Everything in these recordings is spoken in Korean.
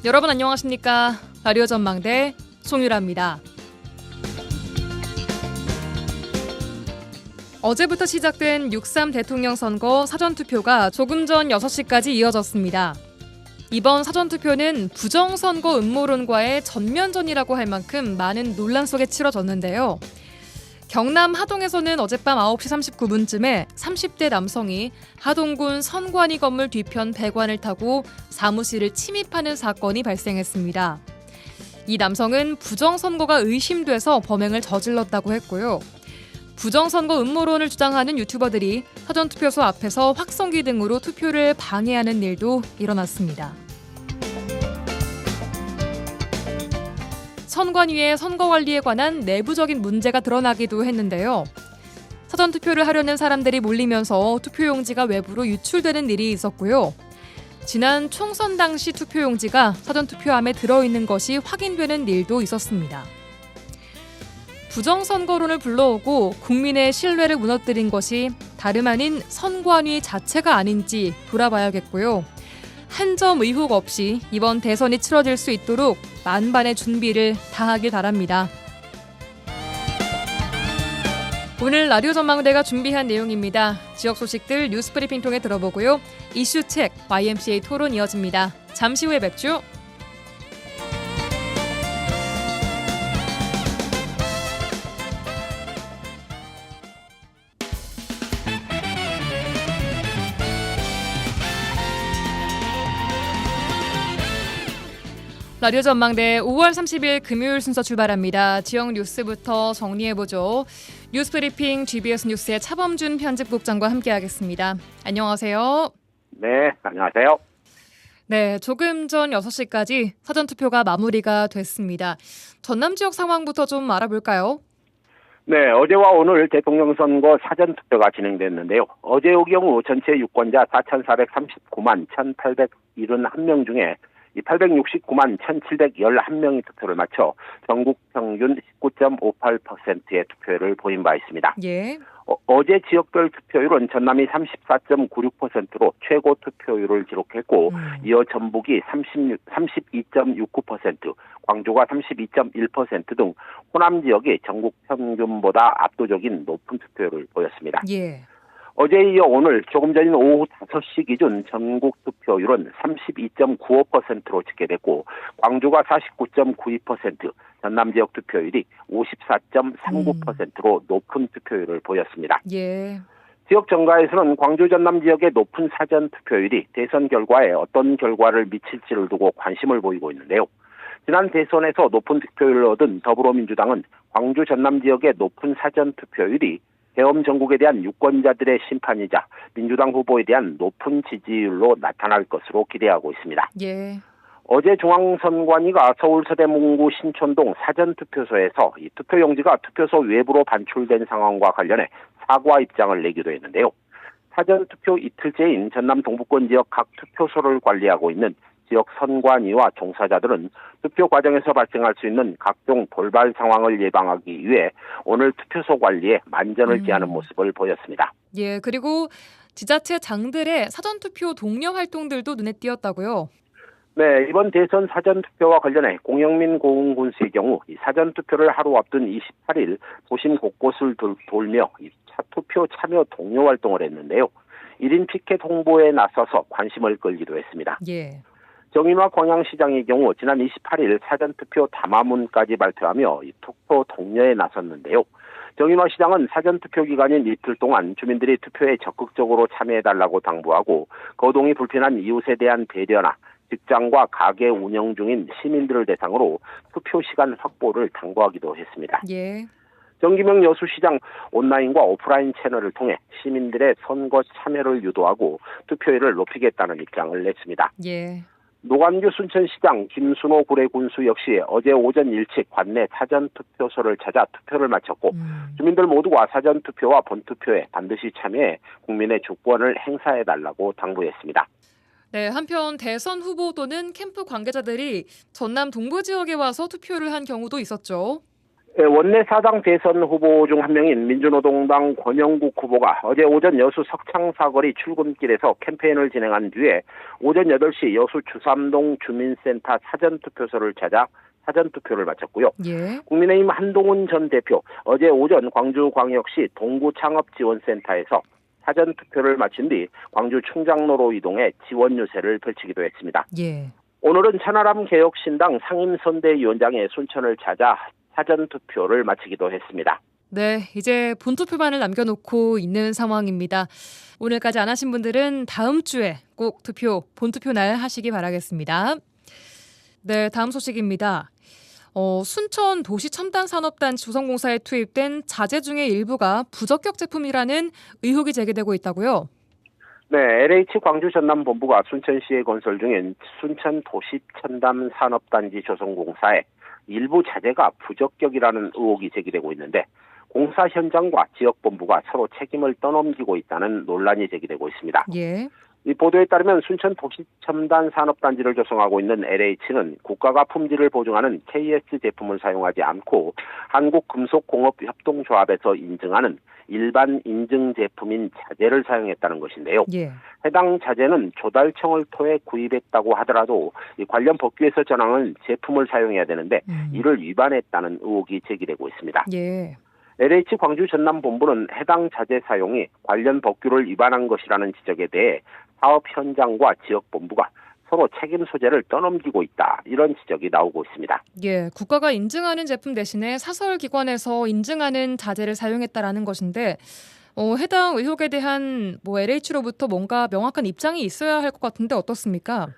여러분 안녕하십니까? 라디오 전망대 송유라입니다. 어제부터 시작된 6.3 대통령 선거 사전투표가 조금 전 6시까지 이어졌습니다. 이번 사전투표는 부정선거 음모론과의 전면전이라고 할 만큼 많은 논란 속에 치러졌는데요. 경남 하동에서는 어젯밤 9시 39분쯤에 30대 남성이 하동군 선관위 건물 뒤편 배관을 타고 사무실을 침입하는 사건이 발생했습니다. 이 남성은 부정선거가 의심돼서 범행을 저질렀다고 했고요. 부정선거 음모론을 주장하는 유튜버들이 사전투표소 앞에서 확성기 등으로 투표를 방해하는 일도 일어났습니다. 선관위의 선거관리에 관한 내부적인 문제가 드러나기도 했는데요. 사전투표를 하려는 사람들이 몰리면서 투표용지가 외부로 유출되는 일이 있었고요. 지난 총선 당시 투표용지가 사전투표함에 들어있는 것이 확인되는 일도 있었습니다. 부정선거론을 불러오고 국민의 신뢰를 무너뜨린 것이 다름 아닌 선관위 자체가 아닌지 돌아봐야겠고요. 한 점 의혹 없이 이번 대선이 치러질 수 있도록 만반의 준비를 다하길 바랍니다. 오늘 라디오 전망대가 준비한 내용입니다. 지역 소식들 뉴스브리핑 통해 들어보고요. 이슈책 YMCA 토론 이어집니다. 잠시 후에 뵙죠. 라디오 전망대 5월 30일 금요일 순서 출발합니다. 지역 뉴스부터 정리해보죠. 뉴스브리핑 GBS 뉴스의 차범준 편집국장과 함께하겠습니다. 안녕하세요. 네, 안녕하세요. 네, 조금 전 6시까지 사전투표가 마무리가 됐습니다. 전남 지역 상황부터 좀 알아볼까요? 네, 어제와 오늘 대통령 선거 사전투표가 진행됐는데요. 어제의 경우 전체 유권자 4,439만 1,871명 중에 869만 1,711명이 투표를 마쳐 전국 평균 19.58%의 투표율을 보인 바 있습니다. 예. 어제 지역별 투표율은 전남이 34.96%로 최고 투표율을 기록했고 이어 전북이 32.69%, 광주가 32.1% 등 호남 지역이 전국 평균보다 압도적인 높은 투표율을 보였습니다. 예. 어제에 이어 오늘 조금 전인 오후 5시 기준 전국 투표율은 32.95%로 집계됐고 광주가 49.92%, 전남 지역 투표율이 54.39%로 높은 투표율을 보였습니다. 예. 지역 정가에서는 광주 전남 지역의 높은 사전 투표율이 대선 결과에 어떤 결과를 미칠지를 두고 관심을 보이고 있는데요. 지난 대선에서 높은 투표율을 얻은 더불어민주당은 광주 전남 지역의 높은 사전 투표율이 계엄 정국에 대한 유권자들의 심판이자 민주당 후보에 대한 높은 지지율로 나타날 것으로 기대하고 있습니다. 예. 어제 중앙선관위가 서울 서대문구 신촌동 사전투표소에서 이 투표용지가 투표소 외부로 반출된 상황과 관련해 사과 입장을 내기도 했는데요. 사전투표 이틀째인 전남 동부권 지역 각 투표소를 관리하고 있는 지역 선관위와 종사자들은 투표 과정에서 발생할 수 있는 각종 돌발 상황을 예방하기 위해 오늘 투표소 관리에 만전을 기하는 모습을 보였습니다. 예, 그리고 지자체 장들의 사전투표 독려 활동들도 눈에 띄었다고요? 네, 이번 대선 사전투표와 관련해 공영민 고흥군수의 경우 이 사전투표를 하루 앞둔 28일 도심 곳곳을 돌며 투표 참여 독려 활동을 했는데요. 1인 피켓 홍보에 나서서 관심을 끌기도 했습니다. 예. 정인화 광양시장의 경우 지난 28일 사전투표 담화문까지 발표하며 이 투표 독려에 나섰는데요. 정인화 시장은 사전투표 기간인 이틀 동안 주민들이 투표에 적극적으로 참여해달라고 당부하고 거동이 불편한 이웃에 대한 배려나 직장과 가게 운영 중인 시민들을 대상으로 투표 시간 확보를 당부하기도 했습니다. 예. 정기명 여수시장 온라인과 오프라인 채널을 통해 시민들의 선거 참여를 유도하고 투표율을 높이겠다는 입장을 냈습니다. 예. 노관규 순천시장 김순호 구례군수 역시 어제 오전 일찍 관내 사전투표소를 찾아 투표를 마쳤고 주민들 모두가 사전투표와 본투표에 반드시 참여해 국민의 주권을 행사해달라고 당부했습니다. 네, 한편 대선 후보 또는 캠프 관계자들이 전남 동부 지역에 와서 투표를 한 경우도 있었죠. 원내 사당 대선 후보 중 한 명인 민주노동당 권영국 후보가 어제 오전 여수 석창사거리 출근길에서 캠페인을 진행한 뒤에 오전 8시 여수 주삼동 주민센터 사전투표소를 찾아 사전투표를 마쳤고요. 예. 국민의힘 한동훈 전 대표 어제 오전 광주광역시 동구창업지원센터에서 사전투표를 마친 뒤 광주 충장로로 이동해 지원 유세를 펼치기도 했습니다. 예. 오늘은 천하람 개혁신당 상임선대위원장의 순천을 찾아 사전투표를 마치기도 했습니다. 네, 이제 본투표만을 남겨놓고 있는 상황입니다. 오늘까지 안 하신 분들은 다음 주에 꼭 본투표 날 하시기 바라겠습니다. 네, 다음 소식입니다. 순천 도시첨단산업단지 조성공사에 투입된 자재 중의 일부가 부적격 제품이라는 의혹이 제기되고 있다고요? 네, LH 광주 전남본부가 순천시에 건설 중인 순천 도시첨단산업단지 조성공사에 일부 자재가 부적격이라는 의혹이 제기되고 있는데 공사 현장과 지역본부가 서로 책임을 떠넘기고 있다는 논란이 제기되고 있습니다. 예. 이 보도에 따르면 순천 도시첨단산업단지를 조성하고 있는 LH는 국가가 품질을 보증하는 KS 제품을 사용하지 않고 한국금속공업협동조합에서 인증하는 일반 인증 제품인 자재를 사용했다는 것인데요. 예. 해당 자재는 조달청을 통해 구입했다고 하더라도 이 관련 법규에서 정하는 제품을 사용해야 되는데 이를 위반했다는 의혹이 제기되고 있습니다. 예. LH 광주 전남본부는 해당 자재 사용이 관련 법규를 위반한 것이라는 지적에 대해 사업 현장과 지역본부가 서로 책임 소재를 떠넘기고 있다. 이런 지적이 나오고 있습니다. 예, 국가가 인증하는 제품 대신에 사설기관에서 인증하는 자재를 사용했다라는 것인데 해당 의혹에 대한 LH로부터 뭔가 명확한 입장이 있어야 할 것 같은데 어떻습니까?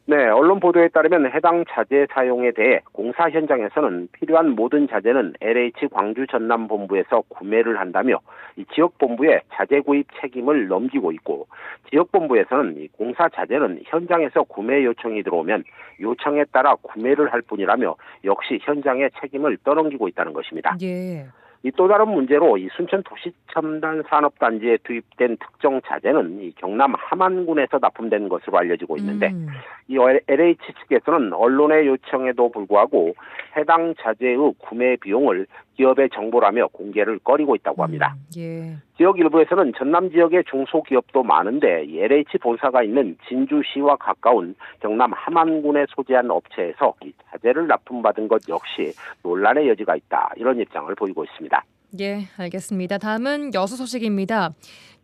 네, 언론 보도에 따르면 해당 자재 사용에 대해 공사 현장에서는 필요한 모든 자재는 LH 광주 전남본부에서 구매를 한다며 이 지역본부에 자재 구입 책임을 넘기고 있고 지역본부에서는 이 공사 자재는 현장에서 구매 요청이 들어오면 요청에 따라 구매를 할 뿐이라며 역시 현장의 책임을 떠넘기고 있다는 것입니다. 예. 이 또 다른 문제로 이 순천 도시첨단산업단지에 투입된 특정 자재는 이 경남 함안군에서 납품된 것으로 알려지고 있는데 이 LH 측에서는 언론의 요청에도 불구하고 해당 자재의 구매 비용을 기업의 정보라며 공개를 꺼리고 있다고 합니다. 예. 지역 일부에서는 전남 지역의 중소기업도 많은데 이 LH 본사가 있는 진주시와 가까운 경남 함안군에 소재한 업체에서 이 자재를 납품받은 것 역시 논란의 여지가 있다. 이런 입장을 보이고 있습니다. 예, 알겠습니다. 다음은 여수 소식입니다.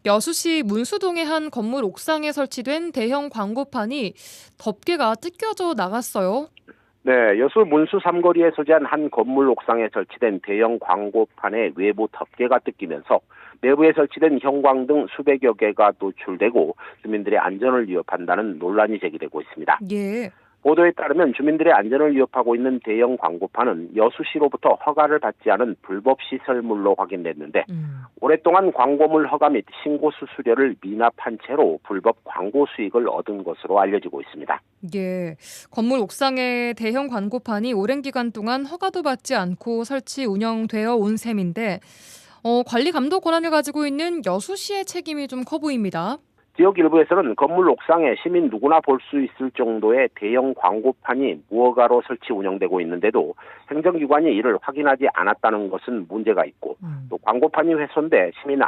여수시 문수동의 한 건물 옥상에 설치된 대형 광고판이 덮개가 뜯겨져 나갔어요. 네, 여수 문수 삼거리에 소재한 한 건물 옥상에 설치된 대형 광고판의 외부 덮개가 뜯기면서 내부에 설치된 형광등 수백여 개가 노출되고 주민들의 안전을 위협한다는 논란이 제기되고 있습니다. 예. 보도에 따르면 주민들의 안전을 위협하고 있는 대형 광고판은 여수시로부터 허가를 받지 않은 불법 시설물로 확인됐는데 오랫동안 광고물 허가 및 신고 수수료를 미납한 채로 불법 광고 수익을 얻은 것으로 알려지고 있습니다. 예, 건물 옥상에 대형 광고판이 오랜 기간 동안 허가도 받지 않고 설치 운영되어 온 셈인데 관리 감독 권한을 가지고 있는 여수시의 책임이 좀 커 보입니다. 지역 일부에서는 건물 옥상에 시민 누구나 볼 수 있을 정도의 대형 광고판이 무허가로 설치 운영되고 있는데도 행정기관이 이를 확인하지 않았다는 것은 문제가 있고 또 광고판이 훼손돼 시민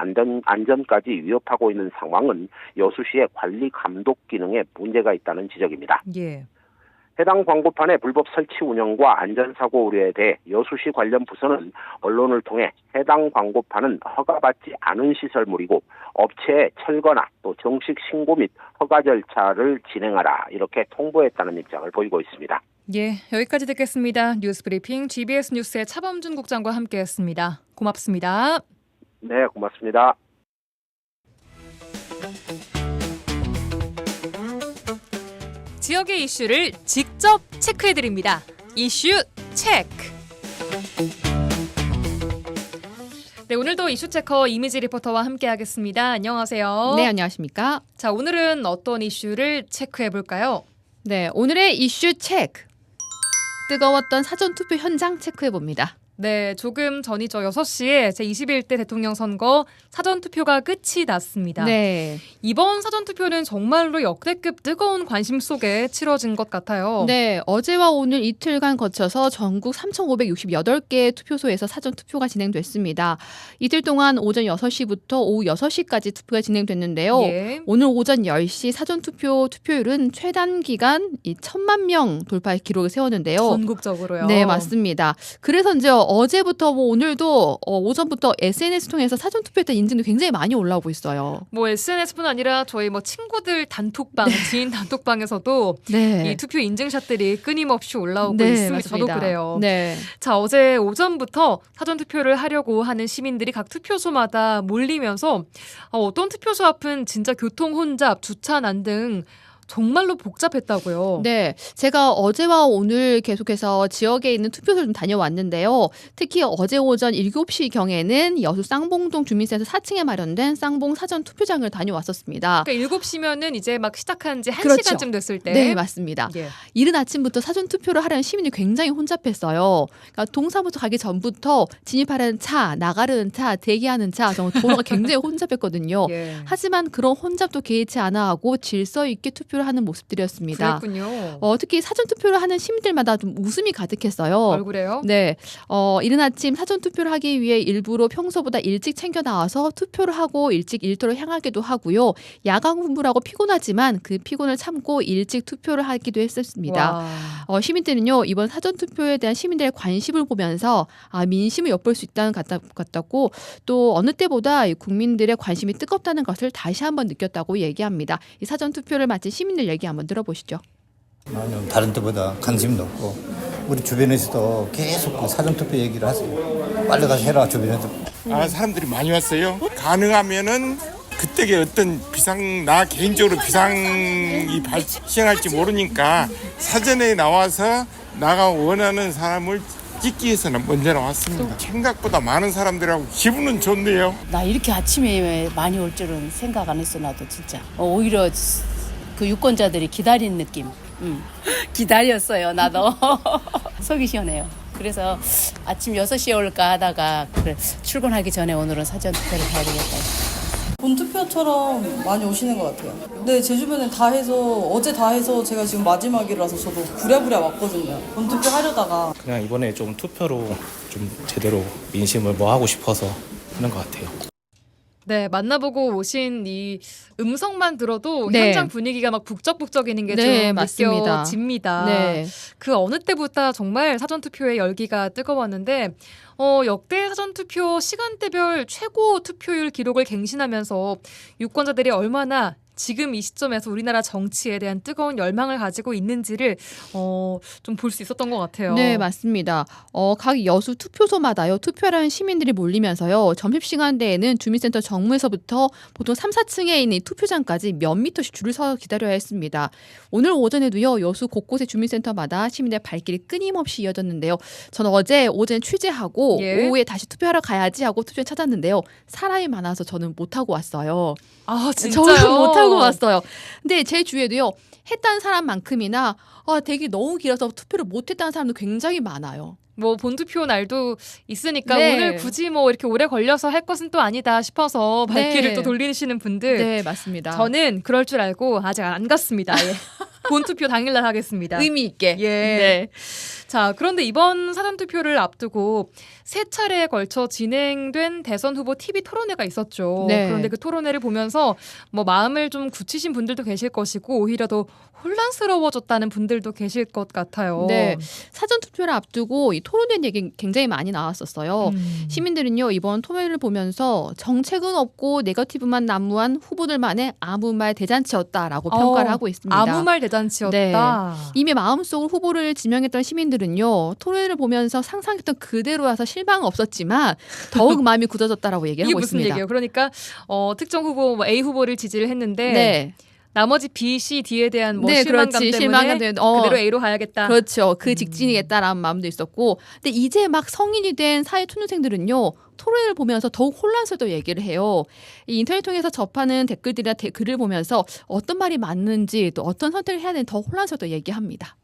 안전까지 위협하고 있는 상황은 여수시의 관리 감독 기능에 문제가 있다는 지적입니다. 예. 해당 광고판의 불법 설치 운영과 안전사고 우려에 대해 여수시 관련 부서는 언론을 통해 해당 광고판은 허가받지 않은 시설물이고 업체에 철거나 또 정식 신고 및 허가 절차를 진행하라 이렇게 통보했다는 입장을 보이고 있습니다. 예, 여기까지 듣겠습니다. 뉴스브리핑 GBS 뉴스의 차범준 국장과 함께했습니다. 고맙습니다. 네, 고맙습니다. 지역의 이슈를 직접 체크해드립니다. 이슈 체크. 네, 오늘도 이슈 체커 이미지 리포터와 함께하겠습니다. 안녕하세요. 네, 안녕하십니까? 자, 오늘은 어떤 이슈를 체크해볼까요? 네, 오늘의 이슈 체크. 뜨거웠던 사전투표 현장 체크해봅니다. 네, 조금 전이죠. 6시에 제21대 대통령 선거 사전투표가 끝이 났습니다. 네. 이번 사전투표는 정말로 역대급 뜨거운 관심 속에 치러진 것 같아요. 네, 어제와 오늘 이틀간 거쳐서 전국 3,568개의 투표소에서 사전투표가 진행됐습니다. 이틀 동안 오전 6시부터 오후 6시까지 투표가 진행됐는데요. 예. 오늘 오전 10시 사전투표 투표율은 최단 기간 1,000만 명 돌파 기록을 세웠는데요. 전국적으로요. 네, 맞습니다. 그래서 이제 어제부터 오늘도 오전부터 SNS 통해서 사전투표했던 인증도 굉장히 많이 올라오고 있어요. 뭐 SNS뿐 아니라 저희 뭐 친구들 단톡방, 지인 단톡방에서도 네. 이 투표 인증샷들이 끊임없이 올라오고 네, 있습니다. 맞습니다. 저도 그래요. 네. 자, 어제 오전부터 사전투표를 하려고 하는 시민들이 각 투표소마다 몰리면서 어떤 투표소 앞은 진짜 교통 혼잡, 주차난 등 정말로 복잡했다고요. 네, 제가 어제와 오늘 계속해서 지역에 있는 투표소를 좀 다녀왔는데요. 특히 어제 오전 7시경에는 여수 쌍봉동 주민센터 4층에 마련된 쌍봉 사전 투표장을 다녀왔었습니다. 그러니까 7시면은 이제 막 시작한 지 1시간쯤 그렇죠. 됐을 때. 네, 맞습니다. 예. 이른 아침부터 사전 투표를 하려는 시민이 굉장히 혼잡했어요. 그러니까 동사무소 가기 전부터 진입하려는 차, 나가려는 차, 대기하는 차, 정말 도로가 굉장히 혼잡했거든요. 예. 하지만 그런 혼잡도 개의치 않아 하고 질서 있게 투표를 하는 모습들이었습니다. 그랬군요. 특히 사전 투표를 하는 시민들마다 좀 웃음이 가득했어요. 얼굴에요? 네, 이른 아침 사전 투표를 하기 위해 일부러 평소보다 일찍 챙겨 나와서 투표를 하고 일찍 일터로 향하기도 하고요. 야간 근무라고 피곤하지만 그 피곤을 참고 일찍 투표를 하기도 했었습니다. 와. 시민들은요 이번 사전 투표에 대한 시민들의 관심을 보면서 민심을 엿볼 수 있다는 것 같았고 또 어느 때보다 이 국민들의 관심이 뜨겁다는 것을 다시 한번 느꼈다고 얘기합니다. 이 사전 투표를 마친 시민들 얘기 한번 들어보시죠. 다른 때보다 관심이 높고 우리 주변에서도 계속 그 사전투표 얘기를 하세요. 빨리 가서 해라 주변에서. 사람들이 많이 왔어요. 가능하면은 그때의 어떤 나 개인적으로 비상이 발생할지 모르니까 사전에 나와서 나가 원하는 사람을 찍기 위해서는 먼저 나왔습니다. 생각보다 많은 사람들하고 기분은 좋네요. 나 이렇게 아침에 많이 올 줄은 생각 안 했어. 나도 진짜 오히려 그 유권자들이 기다린 느낌. 기다렸어요. 나도 속이 시원해요. 그래서 아침 6시에 올까 하다가 그래, 출근하기 전에 오늘은 사전투표를 해야 되겠다. 본투표처럼 많이 오시는 것 같아요. 네, 제 주변에 다 해서 어제 다 해서 제가 지금 마지막이라서 저도 부랴부랴 왔거든요. 본투표 하려다가 그냥 이번에 좀 투표로 좀 제대로 민심을 뭐 하고 싶어서 하는 것 같아요. 네, 만나보고 오신 이 음성만 들어도 네. 현장 분위기가 막 북적북적이는 게 좀 네, 맞습니다. 느껴집니다. 네. 그 어느 때보다 정말 사전투표의 열기가 뜨거웠는데 역대 사전투표 시간대별 최고 투표율 기록을 갱신하면서 유권자들이 얼마나 지금 이 시점에서 우리나라 정치에 대한 뜨거운 열망을 가지고 있는지를 좀 볼 수 있었던 것 같아요. 네, 맞습니다. 각 여수 투표소마다요 투표하는 시민들이 몰리면서요 점심시간대에는 주민센터 정무에서부터 보통 3, 4층에 있는 이 투표장까지 몇 미터씩 줄을 서 기다려야 했습니다. 오늘 오전에도요 여수 곳곳의 주민센터마다 시민들의 발길이 끊임없이 이어졌는데요. 저는 어제 오전에 취재하고 예. 오후에 다시 투표하러 가야지 하고 투표에 찾았는데요. 사람이 많아서 저는 못하고 왔어요. 아, 진짜요? 저는 못하고 왔어요. 근데 제 주위에도요. 했다는 사람만큼이나 대기 너무 길어서 투표를 못했다는 사람도 굉장히 많아요. 뭐 본투표 날도 있으니까 네. 오늘 굳이 뭐 이렇게 오래 걸려서 할 것은 또 아니다 싶어서 발길을 네. 또 돌리시는 분들 네, 맞습니다. 저는 그럴 줄 알고 아직 안 갔습니다. 예. 본투표 당일날 하겠습니다. 의미 있게. 예. 네. 자, 그런데 이번 사전투표를 앞두고 세 차례에 걸쳐 진행된 대선 후보 TV 토론회가 있었죠. 네. 그런데 그 토론회를 보면서 뭐 마음을 좀 굳히신 분들도 계실 것이고 오히려 더 혼란스러워졌다는 분들도 계실 것 같아요. 네. 사전 투표를 앞두고 이 토론회 얘기 굉장히 많이 나왔었어요. 시민들은요 이번 토론회를 보면서 정책은 없고 네거티브만 난무한 후보들만의 아무 말 대잔치였다라고 평가를 하고 있습니다. 아무 말 대잔치였다. 네. 이미 마음속으로 후보를 지명했던 시민들은요 토론회를 보면서 상상했던 그대로여서 실망은 없었지만 더욱 마음이 굳어졌다라고 얘기를 이게 하고 무슨 있습니다. 얘기예요? 그러니까 특정 후보 뭐 A 후보를 지지를 했는데 네. 나머지 B, C, D에 대한 뭐 네, 실망감 그렇지. 때문에 실망감 때문에, 그대로 A로 가야겠다. 그렇죠. 그 직진이겠다라는 마음도 있었고, 근데 이제 막 성인이 된 사회 초년생들은요 토론회를 보면서 더욱 혼란스럽다고 얘기를 해요. 이 인터넷 통해서 접하는 댓글들이나 글을 보면서 어떤 말이 맞는지 또 어떤 선택을 해야 되는지 더 혼란스럽다고 얘기합니다.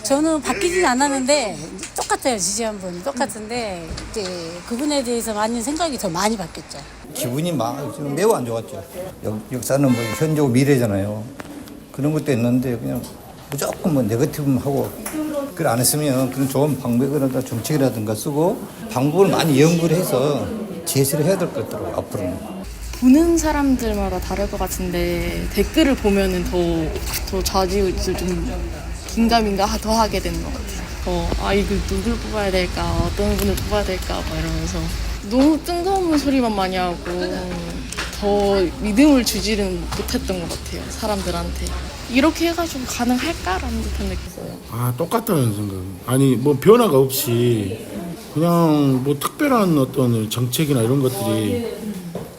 저는 바뀌진 않았는데 똑같아요. 지지한 분 똑같은데 이제 그분에 대해서 많이 생각이 더 많이 바뀌었죠. 기분이 막 지금 매우 안 좋았죠. 역사는 뭐 현재고 미래잖아요. 그런 것도 있는데 그냥 무조건 뭐 네거티브하고 그걸 안 했으면 그런 좋은 방법이라든가 정책이라든가 쓰고 방법을 많이 연구를 해서 제시를 해야 될 것 같더라고요. 앞으로는. 보는 사람들마다 다를 것 같은데 댓글을 보면은 더 좌지우지 좀 긴가민가 더 하게 되는 것 같아요. 이거 누굴 뽑아야 될까, 어떤 분을 뽑아야 될까 막 이러면서 너무 뜬금없는 소리만 많이 하고 더 믿음을 주지는 못했던 것 같아요. 사람들한테 이렇게 해가지고 가능할까라는 듯한 느낌이었어요. 똑같다는 생각. 아니 뭐 변화가 없이 그냥 뭐 특별한 어떤 정책이나 이런 것들이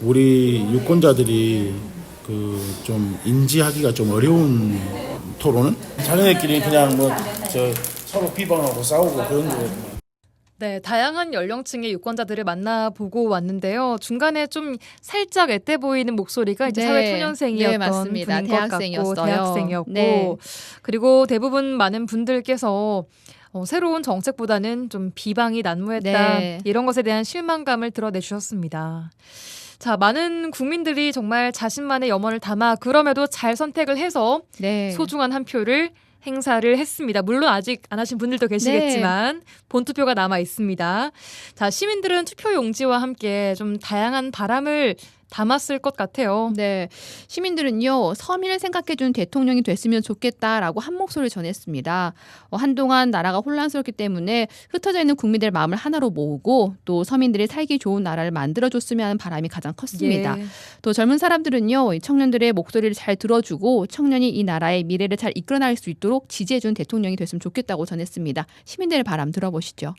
우리 유권자들이 그 좀 인지하기가 좀 어려운 토론은 자기네끼리 그냥 뭐 저 서로 비방하고 싸우고 그런 거. 네, 다양한 연령층의 유권자들을 만나보고 왔는데요. 중간에 좀 살짝 앳돼 보이는 목소리가 이제 네. 사회초년생이었던 네, 맞습니다. 분인 것 같고 대학생이었어요. 대학생이었고 네. 그리고 대부분 많은 분들께서 새로운 정책보다는 좀 비방이 난무했다. 네. 이런 것에 대한 실망감을 드러내주셨습니다. 자, 많은 국민들이 정말 자신만의 염원을 담아 그럼에도 잘 선택을 해서 네. 소중한 한 표를 행사를 했습니다. 물론 아직 안 하신 분들도 계시겠지만 본투표가 남아 있습니다. 자, 시민들은 투표 용지와 함께 좀 다양한 바람을 담았을 것 같아요. 네, 시민들은요 서민을 생각해준 대통령이 됐으면 좋겠다라고 한 목소리를 전했습니다. 한동안 나라가 혼란스럽기 때문에 흩어져 있는 국민들의 마음을 하나로 모으고 또 서민들이 살기 좋은 나라를 만들어줬으면 하는 바람이 가장 컸습니다. 예. 또 젊은 사람들은요 이 청년들의 목소리를 잘 들어주고 청년이 이 나라의 미래를 잘 이끌어나갈 수 있도록 지지해준 대통령이 됐으면 좋겠다고 전했습니다. 시민들의 바람 들어보시죠.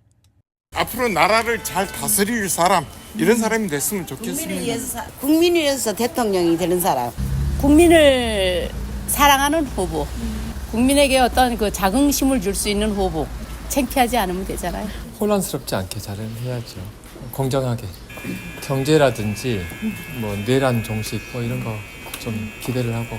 앞으로 나라를 잘 다스릴 사람, 이런 사람이 됐으면 좋겠습니다. 국민을 위해서 대통령이 되는 사람, 국민을 사랑하는 후보, 국민에게 어떤 그 자긍심을 줄 수 있는 후보, 창피하지 않으면 되잖아요. 혼란스럽지 않게 잘 해야죠. 공정하게 경제라든지 뭐 내란 종식 뭐 이런 거 좀 기대를 하고.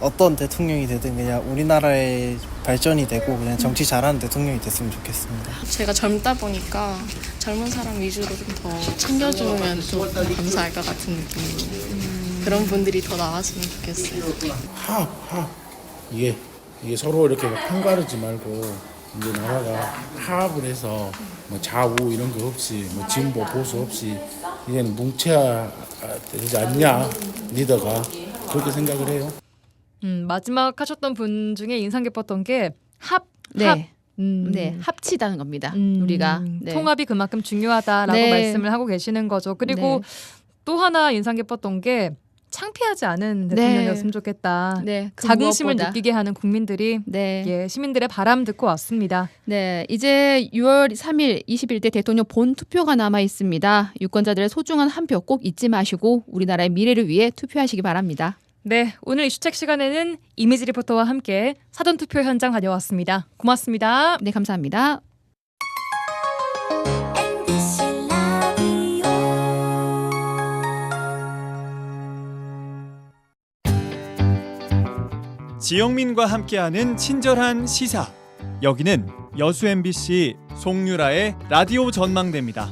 어떤 대통령이 되든 그냥 우리나라의 발전이 되고 그냥 정치 잘하는 대통령이 됐으면 좋겠습니다. 제가 젊다 보니까 젊은 사람 위주로 좀 더 챙겨주면 좀 감사할 것 같은 느낌이에요. 그런 분들이 더 나왔으면 좋겠어요. 이게 서로 이렇게 편가르지 말고 이제 나라가 화합을 해서 뭐 좌우 이런 거 없이 뭐 진보 보수 없이 이제는 뭉쳐야 되지 않냐 리더가 그렇게 생각을 해요. 마지막 하셨던 분 중에 인상 깊었던 게 네. 네, 합치다는 겁니다. 우리가 통합이 그만큼 중요하다라고 네. 말씀을 하고 계시는 거죠. 그리고 또 하나 인상 깊었던 게 창피하지 않은 대통령이었으면 좋겠다. 네, 그 자긍심을 무엇보다. 느끼게 하는 국민들이 네. 시민들의 바람 듣고 왔습니다. 네, 이제 6월 3일 21대 대통령 본투표가 남아 있습니다. 유권자들의 소중한 한 표 꼭 잊지 마시고 우리나라의 미래를 위해 투표하시기 바랍니다. 네, 오늘 이슈책 시간에는 이미지 리포터와 함께 사전투표 현장 다녀왔습니다. 고맙습니다. 네, 감사합니다. 지영민과 함께하는 친절한 시사. 여기는 여수 MBC 송유라의 라디오 전망대입니다.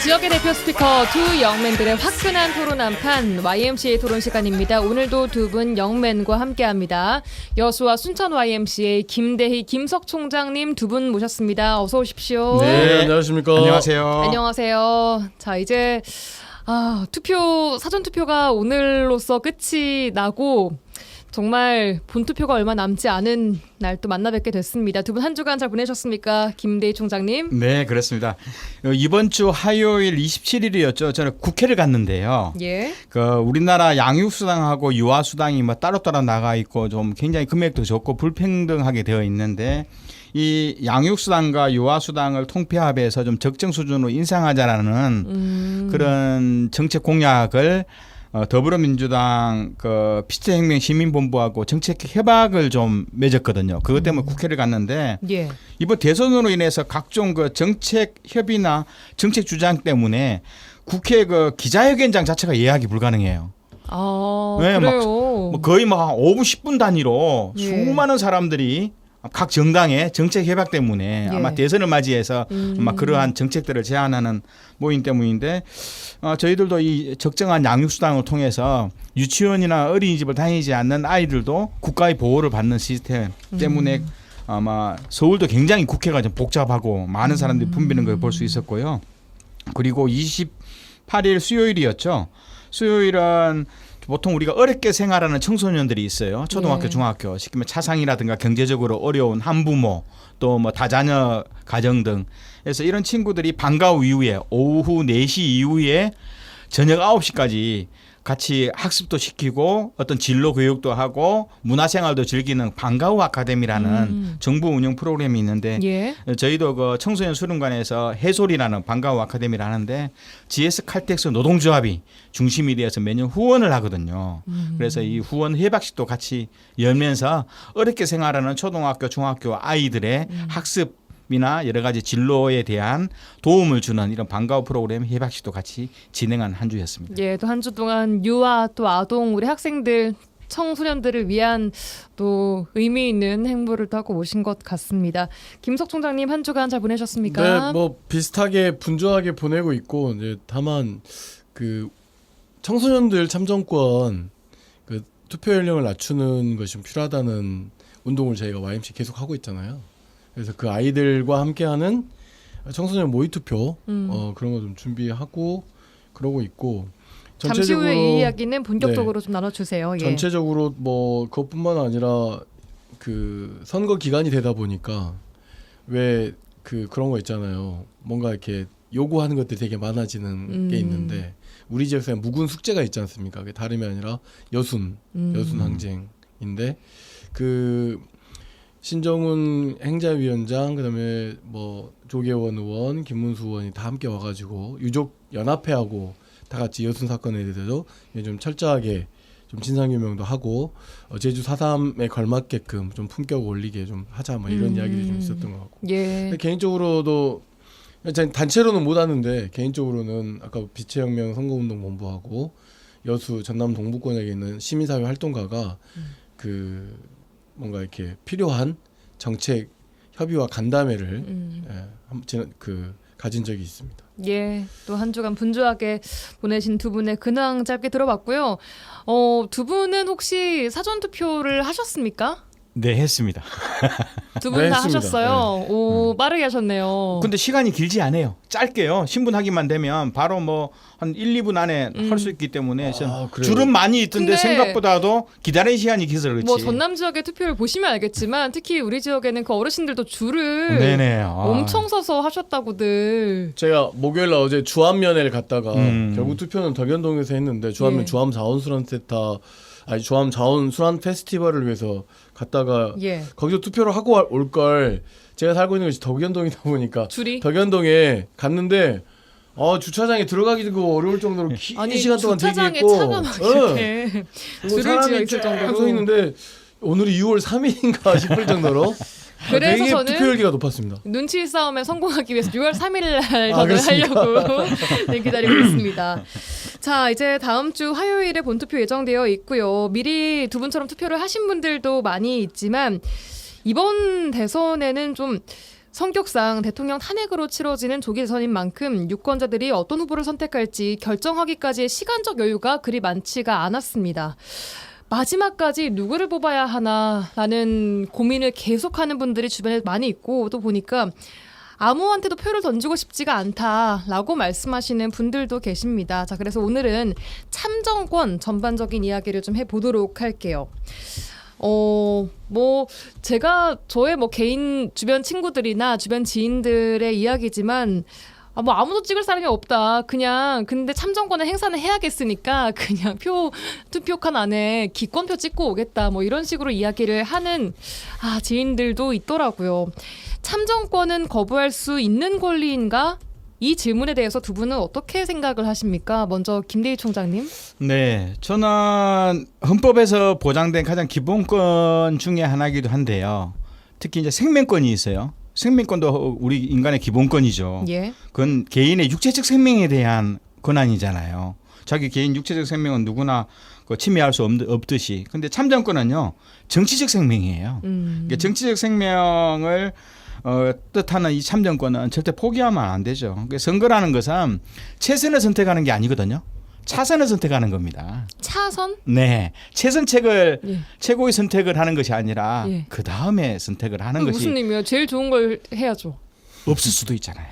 지역의 대표 스피커 두 영맨들의 화끈한 토론 한판 YMCA 토론 시간입니다. 오늘도 두 분 영맨과 함께합니다. 여수와 순천 YMCA 김대희 김석 총장님 두 분 모셨습니다. 어서 오십시오. 네, 안녕하십니까. 안녕하세요. 안녕하세요. 자, 이제 사전 투표가 오늘로써 끝이 나고 정말 본투표가 얼마 남지 않은 날 또 만나 뵙게 됐습니다. 두 분 한 주간 잘 보내셨습니까? 김대희 총장님. 네, 그렇습니다. 이번 주 화요일 27일이었죠. 저는 국회를 갔는데요. 예. 우리나라 양육수당하고 유아수당이 뭐 따로따로 나가 있고 좀 굉장히 금액도 적고 불평등하게 되어 있는데 이 양육수당과 유아수당을 통폐합해서 좀 적정 수준으로 인상하자라는 그런 정책 공약을 더불어민주당 그 피처혁명 시민본부하고 정책 협약을 좀 맺었거든요. 그것 때문에 국회를 갔는데 예. 이번 대선으로 인해서 각종 그 정책 협의나 정책 주장 때문에 국회 그 기자회견장 자체가 예약이 불가능해요. 아, 네, 그래요. 뭐 거의 뭐 한 5분 10분 단위로 예. 수많은 사람들이 각 정당의 정책 협약 때문에 예. 아마 대선을 맞이해서 아마 그러한 정책들을 제안하는 모임 때문인데 저희들도 이 적정한 양육수당을 통해서 유치원이나 어린이집을 다니지 않는 아이들도 국가의 보호를 받는 시스템 때문에 아마 서울도 굉장히 국회가 좀 복잡하고 많은 사람들이 붐비는 걸 볼 수 있었고요. 그리고 28일 수요일이었죠. 수요일은 보통 우리가 어렵게 생활하는 청소년들이 있어요. 초등학교, 네. 중학교. 시키면 차상이라든가 경제적으로 어려운 한부모 또 뭐 다자녀 가정 등. 그래서 이런 친구들이 방과 후 이후에 오후 4시 이후에 저녁 9시까지 같이 학습도 시키고 어떤 진로 교육도 하고 문화생활도 즐기는 방과 후 아카데미라는 정부 운영 프로그램이 있는데 예. 저희도 그 청소년 수련관에서 해솔이라는 방과 후 아카데미를 하는데 GS 칼텍스 노동조합이 중심이 되어서 매년 후원을 하거든요. 그래서 이 후원 회박식도 같이 열면서 어렵게 생활하는 초등학교, 중학교 아이들의 학습 이나 여러 가지 진로에 대한 도움을 주는 이런 방과 후 프로그램 협약식도 같이 진행한 한 주였습니다. 예, 또 한 주 동안 유아 또 아동 우리 학생들 청소년들을 위한 또 의미 있는 행보를 또 하고 오신 것 같습니다. 김석 총장님 한 주간 잘 보내셨습니까? 네, 뭐 비슷하게 분주하게 보내고 있고 이제 다만 그 청소년들 참정권 그 투표 연령을 낮추는 것이 좀 필요하다는 운동을 저희가 YMC 계속 하고 있잖아요. 그래서 그 아이들과 함께하는 청소년 모의 투표 그런 거 좀 준비하고 그러고 있고 잠시 후에 이 이야기는 본격적으로 좀 나눠주세요. 예. 전체적으로 뭐 그것뿐만 아니라 그 선거 기간이 되다 보니까 왜 그런 거 있잖아요. 뭔가 이렇게 요구하는 것들이 되게 많아지는 게 있는데 우리 지역에 묵은 숙제가 있지 않습니까? 그게 다름이 아니라 여순 항쟁인데 그 신정훈 행자위원장 그다음에 뭐 조계원 의원, 김문수 의원이 다 함께 와가지고 유족 연합회하고 다 같이 여순 사건에 대해서 좀 철저하게 좀 진상규명도 하고 제주 4.3에 걸맞게끔 좀 품격 올리게 좀 하자 뭐 이런 이야기들이 좀 있었던 것 같고. 예. 개인적으로도 단체로는 못 하는데 개인적으로는 아까 빛의혁명 선거운동본부하고 여수 전남 동부권에 있는 시민사회 활동가가 그 뭔가 이렇게 필요한 정책 협의와 간담회를 가진 적이 있습니다. 예, 또 한 주간 분주하게 보내신 두 분의 근황 짧게 들어봤고요. 두 분은 혹시 사전 투표를 하셨습니까? 네, 했습니다. 두 분 다 했습니다. 하셨어요. 네. 오, 빠르게 하셨네요. 근데 시간이 길지 않아요. 짧게요. 신분하기만 되면 바로 뭐 한 1, 2분 안에 할 수 있기 때문에 그래요? 줄은 많이 있던데 근데 생각보다도 기다리는 시간이 길어서 그렇지. 뭐 전남 지역의 투표를 보시면 알겠지만 특히 우리 지역에는 그 어르신들도 줄을 네네. 엄청 서서 하셨다고들. 제가 목요일 날 어제 주암면회를 갔다가 결국 투표는 덕연동에서 했는데 주암면 주암 자원순환센터 주암 자원순환 페스티벌을 위해서 갔다가 거기서 투표를 하고 올 걸 제가 살고 있는 곳이 덕연동이다 보니까 줄이? 덕연동에 갔는데 주차장에 들어가기도 어려울 정도로 긴 시간 동안 대기했고 주차장에 차가 막 이렇게 줄을 지어 있을 정도로 서 있는데 오늘이 6월 3일인가 싶을 정도로 그래서 되게 저는 투표율기가 높았습니다. 눈치 싸움에 성공하기 위해서 6월 3일 날 저는 하려고 네, 기다리고 있습니다. 자, 이제 다음 주 화요일에 본투표 예정되어 있고요. 미리 두 분처럼 투표를 하신 분들도 많이 있지만 이번 대선에는 좀 성격상 대통령 탄핵으로 치러지는 조기 대선인 만큼 유권자들이 어떤 후보를 선택할지 결정하기까지의 시간적 여유가 그리 많지가 않았습니다. 마지막까지 누구를 뽑아야 하나라는 고민을 계속하는 분들이 주변에 많이 있고 또 보니까 아무한테도 표를 던지고 싶지가 않다라고 말씀하시는 분들도 계십니다. 자, 그래서 오늘은 참정권 전반적인 이야기를 좀 해보도록 할게요. 뭐 제가 저의 뭐 개인 주변 친구들이나 주변 지인들의 이야기지만 뭐 아무도 찍을 사람이 없다. 그냥 근데 참정권을 행사는 해야겠으니까 그냥 투표칸 안에 기권표 찍고 오겠다. 뭐 이런 식으로 이야기를 하는 지인들도 있더라고요. 참정권은 거부할 수 있는 권리인가? 이 질문에 대해서 두 분은 어떻게 생각을 하십니까? 먼저 김대희 총장님. 네, 저는 헌법에서 보장된 가장 기본권 중에 하나이기도 한데요. 특히 이제 생명권이 있어요. 생명권도 우리 인간의 기본권이죠. 예. 그건 개인의 육체적 생명에 대한 권한이잖아요. 자기 개인 육체적 생명은 누구나 침해할 수 없듯이. 근데 참정권은요, 정치적 생명이에요. 그러니까 정치적 생명을 뜻하는 이 참정권은 절대 포기하면 안 되죠. 그러니까 선거라는 것은 최선을 선택하는 게 아니거든요. 차선을 선택하는 겁니다. 차선? 네, 최선책을 예. 최고의 선택을 하는 것이 아니라 예. 그 다음에 선택을 하는 것이 무슨 의미예요? 제일 좋은 걸 해야죠. 없을 수도 있잖아요.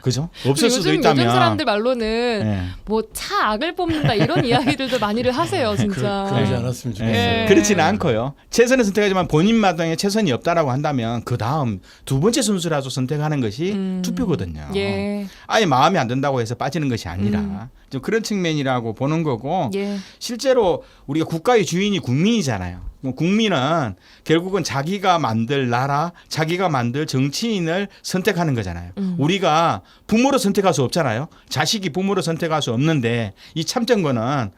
그죠? 없을 수도 요즘 있다면 사람들 말로는 네. 뭐 차 악을 뽑는다 이런 이야기들도 많이들 하세요, 진짜. 그러지 않았으면 좋겠어요. 네. 그렇지는 않고요. 최선을 선택하지만 본인 마당에 최선이 없다라고 한다면 그 다음 두 번째 순서라도 선택하는 것이 투표거든요. 예. 아예 마음에 안 든다고 해서 빠지는 것이 아니라 좀 그런 측면이라고 보는 거고 예. 실제로 우리가 국가의 주인이 국민이잖아요. 국민은 결국은 자기가 만들 나라, 자기가 만들 정치인을 선택하는 거잖아요. 우리가 부모로 선택할 수 없잖아요. 자식이 부모로 선택할 수 없는데 이 참정권은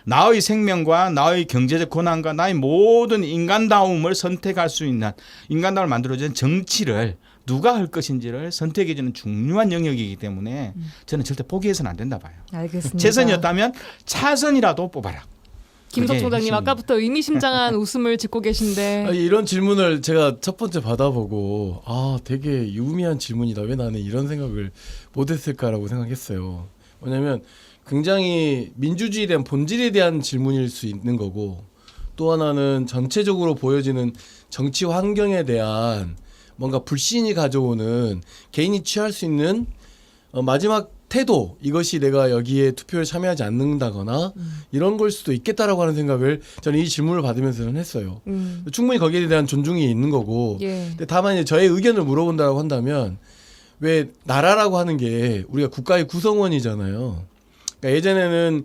나의 생명과 나의 경제적 권한과 나의 모든 인간다움을 선택할 수 있는 인간다움을 만들어주는 정치를 누가 할 것인지를 선택해주는 중요한 영역이기 때문에 저는 절대 포기해서는 안 된다 봐요. 알겠습니다. 최선이었다면 차선이라도 뽑아라. 김석 그게 총장님 핵심입니다. 아까부터 의미심장한 웃음을 짓고 계신데 아니, 이런 질문을 제가 첫 번째 받아보고 되게 유미한 질문이다. 왜 나는 이런 생각을 못했을까라고 생각했어요. 왜냐하면 굉장히 민주주의에 대한 본질에 대한 질문일 수 있는 거고 또 하나는 전체적으로 보여지는 정치 환경에 대한 뭔가 불신이 가져오는 개인이 취할 수 있는 마지막 태도, 이것이 내가 여기에 투표에 참여하지 않는다거나 이런 걸 수도 있겠다라고 하는 생각을 저는 이 질문을 받으면서는 했어요. 충분히 거기에 대한 존중이 있는 거고 예. 근데 다만 이제 저의 의견을 물어본다고 한다면 왜 나라라고 하는 게 우리가 국가의 구성원이잖아요. 그러니까 예전에는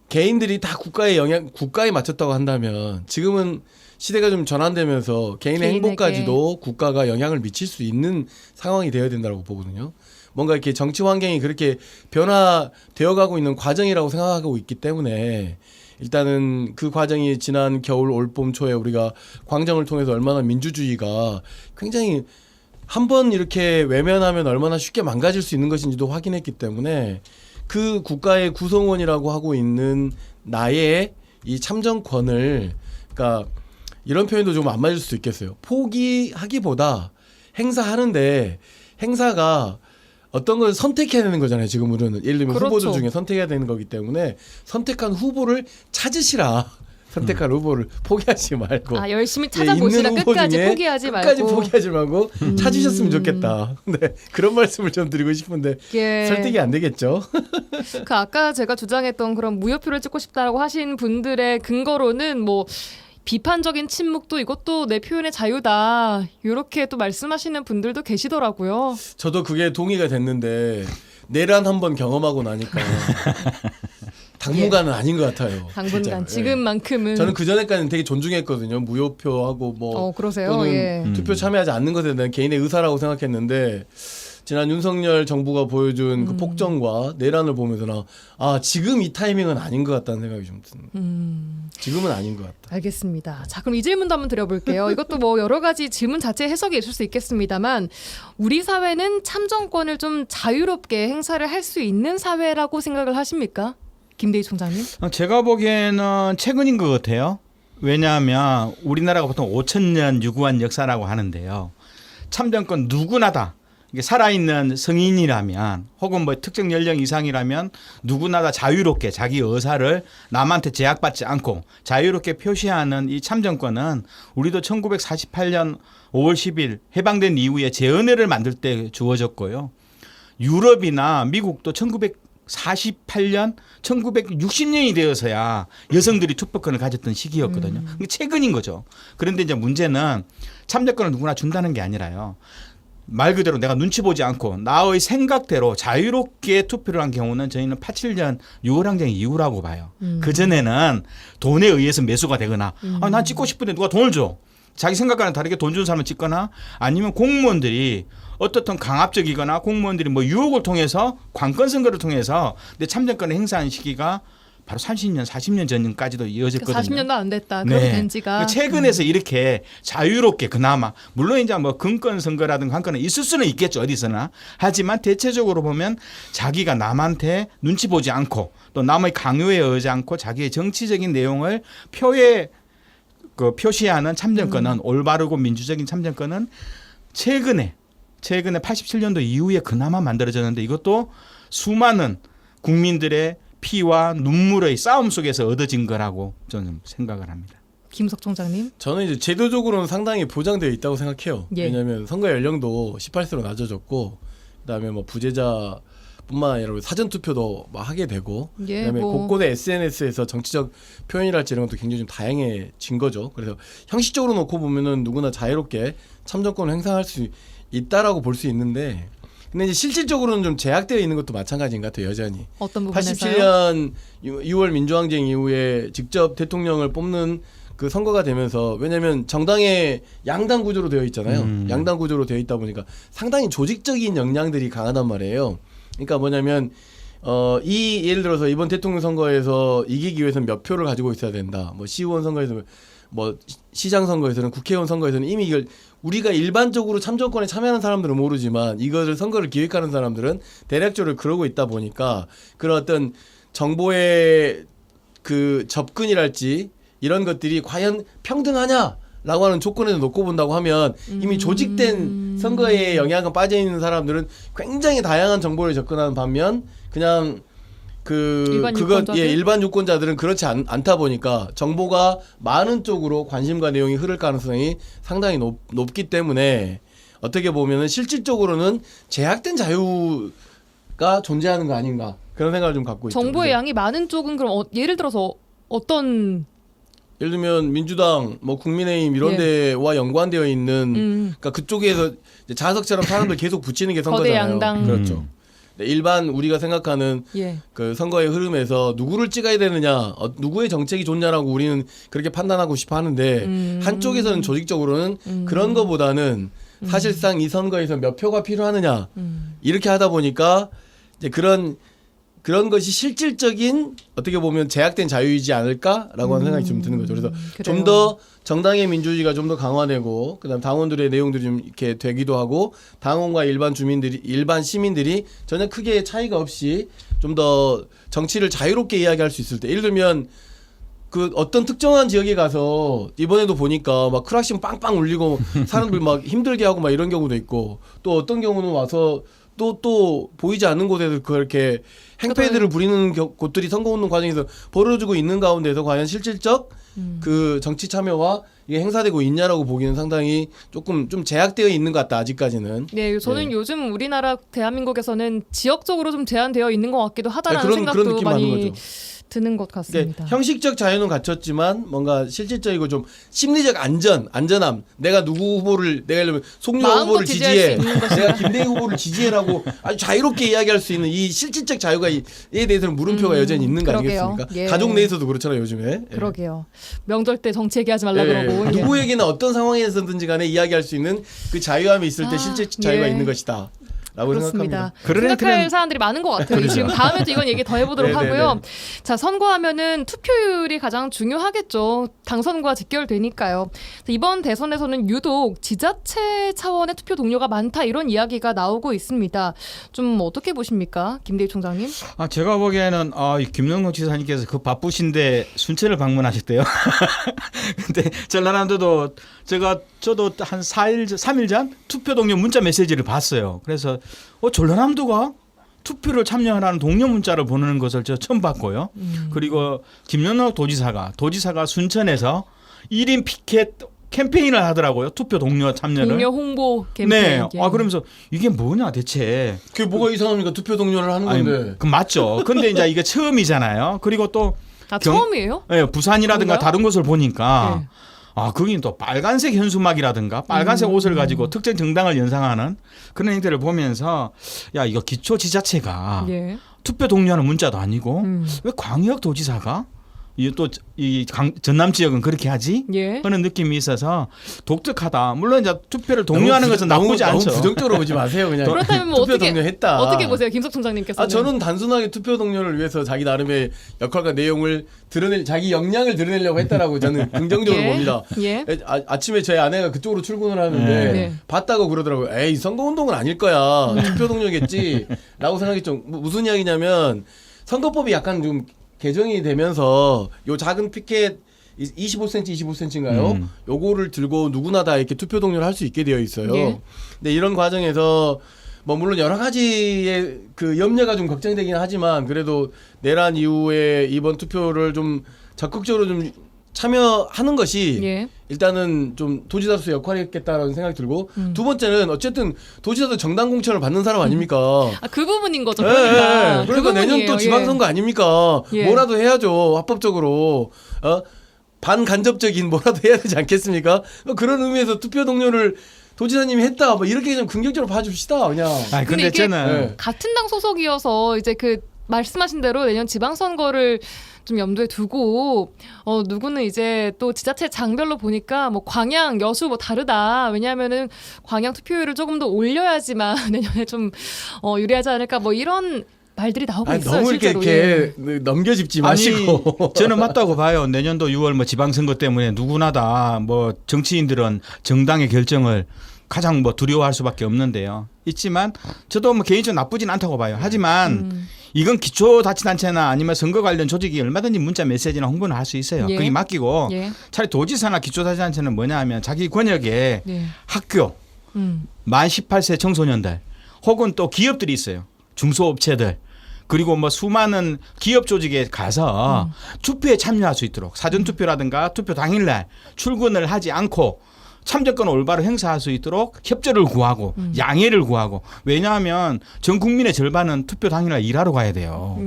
개인들이 다 국가에 맞췄다고 한다면 지금은 시대가 좀 전환되면서 개인의 개인에게. 행복까지도 국가가 영향을 미칠 수 있는 상황이 되어야 된다고 보거든요. 뭔가 이렇게 정치 환경이 그렇게 변화되어 가고 있는 과정이라고 생각하고 있기 때문에 일단은 그 과정이 지난 겨울 올봄 초에 우리가 광장을 통해서 얼마나 민주주의가 굉장히 한번 이렇게 외면하면 얼마나 쉽게 망가질 수 있는 것인지도 확인했기 때문에 그 국가의 구성원이라고 하고 있는 나의 이 참정권을 그러니까 이런 표현도 좀 안 맞을 수도 있겠어요. 포기하기보다 행사하는데 행사가 어떤 걸 선택해야 되는 거잖아요. 지금 우리는 예를 들면 그렇죠. 후보들 중에 선택해야 되는 거기 때문에 선택한 후보를 찾으시라. 선택한 후보를 포기하지 말고 열심히 찾아보시라. 있는 후보 끝까지 중에 포기하지 말고. 끝까지 포기하지 말고 찾으셨으면 좋겠다. 네, 그런 말씀을 좀 드리고 싶은데 예. 설득이 안 되겠죠. 그 아까 제가 주장했던 그런 무효표를 찍고 싶다라고 하신 분들의 근거로는 뭐 비판적인 침묵도 이것도 내 표현의 자유다 이렇게 또 말씀하시는 분들도 계시더라고요. 저도 그게 동의가 됐는데 내란 한번 경험하고 나니까 당분간은 아닌 것 같아요. 당분간 진짜로. 지금만큼은. 저는 그 전에까지는 되게 존중했거든요. 무효표하고 뭐 그러세요? 또는 예. 투표 참여하지 않는 것에 대한 개인의 의사라고 생각했는데 지난 윤석열 정부가 보여준 그 폭정과 내란을 보면서 지금 이 타이밍은 아닌 것 같다는 생각이 좀 듭니다. 지금은 아닌 것 같다. 알겠습니다. 자, 그럼 이 질문도 한번 드려볼게요. 이것도 뭐 여러 가지 질문 자체 해석이 있을 수 있겠습니다만 우리 사회는 참정권을 좀 자유롭게 행사를 할 수 있는 사회라고 생각을 하십니까? 김대희 총장님? 제가 보기에는 최근인 것 같아요. 왜냐하면 우리나라가 보통 5,000년 유구한 역사라고 하는데요. 참정권 누구나다. 이게 살아있는 성인이라면 혹은 뭐 특정 연령 이상이라면 누구나 다 자유롭게 자기 의사를 남한테 제약받지 않고 자유롭게 표시하는 이 참정권은 우리도 1948년 5월 10일 해방된 이후에 재헌회를 만들 때 주어졌고요. 유럽이나 미국도 1948년, 1960년이 되어서야 여성들이 투표권을 가졌던 시기였거든요. 이게 최근인 거죠. 그런데 이제 문제는 참정권을 누구나 준다는 게 아니라요. 말 그대로 내가 눈치 보지 않고 나의 생각대로 자유롭게 투표를 한 경우는 저희는 87년 6월 항쟁 이후라고 봐요. 그전에는 돈에 의해서 매수가 되거나 난 찍고 싶은데 누가 돈을 줘. 자기 생각과는 다르게 돈 주는 사람을 찍거나 아니면 공무원들이 어떻든 강압적이거나 공무원들이 뭐 유혹을 통해서 관건 선거를 통해서 내 참정권을 행사한 시기가 바로 30년, 40년 전까지도 이어졌거든요. 40년도 안 됐다. 그렇게 된 지가. 최근에서 이렇게 자유롭게 그나마 물론 이제 뭐 근권 선거라든가 관건은 있을 수는 있겠죠. 어디서나. 하지만 대체적으로 보면 자기가 남한테 눈치 보지 않고 또 남의 강요에 의하지 않고 자기의 정치적인 내용을 표시하는 참정권은 올바르고 민주적인 참정권은 최근에 87년도 이후에 그나마 만들어졌는데 이것도 수많은 국민들의 피와 눈물의 싸움 속에서 얻어진 거라고 저는 생각을 합니다. 김석 총장님. 저는 이제 제도적으로는 상당히 보장되어 있다고 생각해요. 예. 왜냐하면 선거 연령도 18세로 낮아졌고 그다음에 뭐 부재자뿐만 아니라 사전 투표도 막 하게 되고 예, 그다음에 곳곳에 SNS에서 정치적 표현이랄지 이런 것도 굉장히 좀 다양해진 거죠. 그래서 형식적으로 놓고 보면은 누구나 자유롭게 참정권을 행사할 수 있다라고 볼 수 있는데. 근데 이제 실질적으로는 좀 제약되어 있는 것도 마찬가지인 것 같아요. 여전히. 어떤 부분에서요? 87년 6월 민주항쟁 이후에 직접 대통령을 뽑는 그 선거가 되면서 왜냐하면 정당의 양당 구조로 되어 있잖아요. 양당 구조로 되어 있다 보니까 상당히 조직적인 역량들이 강하단 말이에요. 그러니까 뭐냐면 예를 들어서 이번 대통령 선거에서 이기기 위해서는 몇 표를 가지고 있어야 된다. 뭐 시의원 선거에서 뭐 시장 선거에서는 국회의원 선거에서는 이미 이걸 우리가 일반적으로 참정권에 참여하는 사람들은 모르지만 이것을 선거를 기획하는 사람들은 대략적으로 그러고 있다 보니까 그런 어떤 정보의 그 접근이랄지 이런 것들이 과연 평등하냐라고 하는 조건에서 놓고 본다고 하면 이미 조직된 선거에 영향을 빠져 있는 사람들은 굉장히 다양한 정보를 접근하는 반면 그냥 일반 유권자들은 그렇지 않다 보니까 정보가 많은 쪽으로 관심과 내용이 흐를 가능성이 상당히 높기 때문에 어떻게 보면은 실질적으로는 제약된 자유가 존재하는 거 아닌가 그런 생각을 좀 갖고 있죠. 정보의 양이 많은 쪽은 그럼 예를 들어서 어떤 예를 들면 민주당, 뭐 국민의힘 이런 데와 연관되어 있는 그러니까 그쪽에서 자석처럼 사람들 계속 붙이는 게 선거잖아요. 거대 양당. 그렇죠. 일반 우리가 생각하는 그 선거의 흐름에서 누구를 찍어야 되느냐, 누구의 정책이 좋냐라고 우리는 그렇게 판단하고 싶어 하는데 한쪽에서는 조직적으로는 그런 거보다는 사실상 이 선거에서 몇 표가 필요하느냐 이렇게 하다 보니까 이제 그런 것이 실질적인 어떻게 보면 제약된 자유이지 않을까라고 하는 생각이 좀 드는 거죠. 그래서 좀 더 정당의 민주주의가 좀 더 강화되고 그다음 당원들의 내용들이 좀 이렇게 되기도 하고 당원과 일반 시민들이 전혀 크게 차이가 없이 좀 더 정치를 자유롭게 이야기할 수 있을 때 예를 들면 그 어떤 특정한 지역에 가서 이번에도 보니까 막 크락신 빵빵 울리고 사람들 막 힘들게 하고 막 이런 경우도 있고 또 어떤 경우는 와서 또 보이지 않는 곳에서 그렇게 행패들을 부리는 곳들이 선거운동 과정에서 벌어지고 있는 가운데서 과연 실질적 그 정치 참여와 이게 행사되고 있냐라고 보기는 상당히 조금 좀 제약되어 있는 것 같다 아직까지는. 네, 저는 요즘 우리나라 대한민국에서는 지역적으로 좀 제한되어 있는 것 같기도 하다라는 생각도 그런 느낌 많이 드는 것 같습니다. 형식적 자유는 갖췄지만 뭔가 실질적이고 좀 심리적 안전함. 내가 누구 후보를 내가 예를 들면 송유라 후보를 지지해. 내가 김대희 후보를 지지해라고 아주 자유롭게 이야기할 수 있는 이 실질적 자유가에 대해서는 물음표가 여전히 있는 거 아니겠습니까? 예. 가족 내에서도 그렇잖아요 요즘에. 그러게요. 명절 때 정치 얘기하지 말라 그러고. 누구에게나 어떤 상황에서든지 간에 이야기할 수 있는 그 자유함이 있을 때 실질적 자유가 있는 것이다. 라고 그렇습니다. 생각합니다. 생각할 사람들이 많은 것 같아요. 그렇죠. 지금 다음에도 이건 얘기 더 해보도록 하고요. 자, 선거하면은 투표율이 가장 중요하겠죠. 당선과 직결되니까요. 이번 대선에서는 유독 지자체 차원의 투표 동료가 많다 이런 이야기가 나오고 있습니다. 좀 어떻게 보십니까, 김대희 총장님? 제가 보기에는 김영록 지사님께서 그 바쁘신데 순천을 방문하셨대요. 근데 전라남도도 저도 한 3일 전 투표 동료 문자 메시지를 봤어요. 그래서 전라남도가 투표를 참여하라는 동료 문자를 보내는 것을 제가 처음 봤고요. 그리고 김영록 도지사가 순천에서 1인 피켓 캠페인을 하더라고요. 투표 동료 참여를. 동료 홍보 캠페인. 네. 그러면서 이게 뭐냐 대체. 그게 뭐가 이상합니까? 투표 동료를 하는 건데. 그 맞죠. 근데 이제 이게 처음이잖아요. 그리고 또 처음이에요? 네, 부산이라든가 그런가요? 다른 곳을 보니까 거긴 또 빨간색 현수막이라든가 빨간색 옷을 가지고 특정 정당을 연상하는 그런 행태를 보면서 야 이거 기초지자체가 예. 투표 동료하는 문자도 아니고 왜 광역도지사가 이 전남 지역은 그렇게 하지? 예. 하는 느낌이 있어서 독특하다. 물론 이제 투표를 독려하는 것은 나쁘지 않죠. 너무 부정적으로 보지 마세요. 그냥 그렇다면 뭐 투표 동료했다. 어떻게 보세요, 김석 총장님께서는? 저는 단순하게 투표 동료를 위해서 자기 나름의 역할과 내용을 자기 역량을 드러내려고 했다라고 저는 긍정적으로 예. 봅니다. 예. 아침에 제 아내가 그쪽으로 출근을 하는데 네. 봤다고 그러더라고요. 에이 선거운동은 아닐 거야. 투표 동료겠지. 라고 생각했죠. 무슨 이야기냐면 선거법이 약간 좀 개정이 되면서 요 작은 피켓 25cm인가요? 요거를 들고 누구나 다 이렇게 투표 동료를 할 수 있게 되어 있어요. 예. 근데 이런 과정에서 뭐 물론 여러 가지의 그 염려가 좀 걱정되긴 하지만 그래도 내란 이후에 이번 투표를 좀 적극적으로 좀 참여하는 것이 예. 일단은 좀 도지사로서 역할이겠다라는 생각이 들고 두 번째는 어쨌든 도지사도 정당 공천을 받는 사람 아닙니까? 그 부분인 거죠. 예, 그러니까, 예. 그러니까 내년 또 지방선거 아닙니까? 예. 뭐라도 해야죠. 합법적으로. 반간접적인 뭐라도 해야 되지 않겠습니까? 그런 의미에서 투표 동료를 도지사님이 했다. 뭐 이렇게 좀 긍정적으로 봐줍시다. 그냥. 근데 이게 저는 같은 당 소속이어서 이제 그 말씀하신 대로 내년 지방선거를 좀 염두에 두고 누구는 이제 또 지자체 장별로 보니까 뭐 광양, 여수 뭐 다르다. 왜냐하면은 광양 투표율을 조금 더 올려야지만 내년에 좀 유리하지 않을까 뭐 이런 말들이 나오고 있어요. 너무 실제로. 이렇게 넘겨짚지 마시고. 저는 맞다고 봐요. 내년도 6월 뭐 지방선거 때문에 누구나 다 뭐 정치인들은 정당의 결정을 가장 뭐 두려워할 수밖에 없는데요. 있지만 저도 뭐 개인적으로 나쁘진 않다고 봐요. 하지만 이건 기초자치단체나 아니면 선거 관련 조직이 얼마든지 문자 메시지나 홍보는 할 수 있어요. 예. 그게 맡기고 예. 차라리 도지사나 기초자치단체는 뭐냐 하면 자기 권역에 예. 학교, 만 18세 청소년들 혹은 또 기업들이 있어요. 중소업체들. 그리고 뭐 수많은 기업 조직에 가서 투표에 참여할 수 있도록 사전투표라든가 투표 당일날 출근을 하지 않고 참정권을 올바로 행사할 수 있도록 협조를 구하고 양해를 구하고 왜냐하면 전 국민의 절반은 투표 당일날 일하러 가야 돼요.